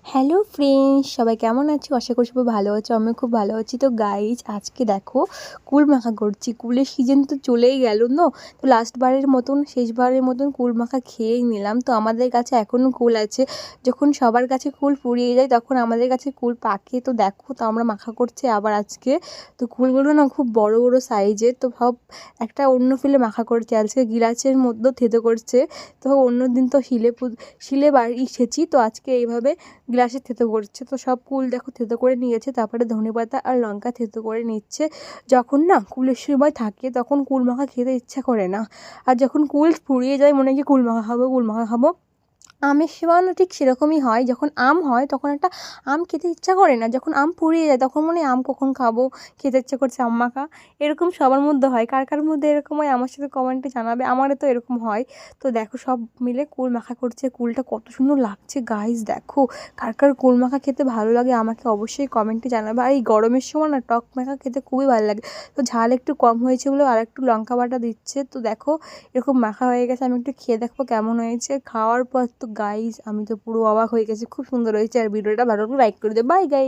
Hello friends, সবাই কেমন আছো? আশা করি সবাই ভালো আছো। আমি খুব ভালো আছি। তো গাইজ, আজকে দেখো কুল মাখা করছি। কুলের সিজন তো চলেই গেল না, তো লাস্টবারের মতন শেষবারের মতন কুল মাখা খেয়েই নিলাম। তো আমাদের কাছে এখনও কুল আছে। যখন সবার কাছে কুল ফুরিয়ে যায় তখন আমাদের কাছে কুল পাকে। তো দেখো, তো আমরা মাখা করছি আবার আজকে। তো কুলগুলো না খুব বড় বড় সাইজের। তো ভাব, একটা অন্য ফিলে মাখা করছে, আজকে গিলাসের মধ্যে থেতো করছে। তো অন্য দিন তো শিলে বাড়ি এসেছি, তো আজকে এইভাবে গ্লাসে থেতো করছে। তো সব কুল দেখো থেতো করে নিয়েছে, তারপরে ধনেপাতা আর লঙ্কা থেতো করে নিচ্ছে। যখন না কুলের সময় থাকে তখন কুল মাখা খেতে ইচ্ছা করে না, আর যখন কুল ফুরিয়ে যায় মনে হয় কি কুল মাখা খাবো, কুল মাখা খাবো। আমের সময়ও ঠিক সেরকমই হয়। যখন আম হয় তখন একটা আম খেতে ইচ্ছা করে না, যখন আম ফুরিয়ে যায় তখন মনে হয় আম কখন খাবো, খেতে ইচ্ছা করছে আম মাখা। এরকম সবার মধ্যে হয়। কার কার মধ্যে এরকম হয় আমার সাথে কমেন্টে জানাবে। আমারও তো এরকম হয়। তো দেখো, সব মিলে কুল মাখা করছে। কুলটা কত সুন্দর লাগছে গাইস, দেখো। কার কার কুল মাখা খেতে ভালো লাগে আমাকে অবশ্যই কমেন্টে জানাবে। আর এই গরমের সময় না টক মাখা খেতে খুবই ভালো লাগে। তো ঝাল একটু কম হয়েছে বলে আর একটু লঙ্কা বাটা দিচ্ছে। তো দেখো, এরকম মাখা হয়ে গেছে। আমি একটু খেয়ে দেখবো কেমন হয়েছে। খাওয়ার পর তো গাইস আমি তো পুরো অবাক হয়ে গেছি, খুব সুন্দর হয়েছে। আর ভিডিওটা ভালো লাগলে লাইক করে দেবে। Bye guys.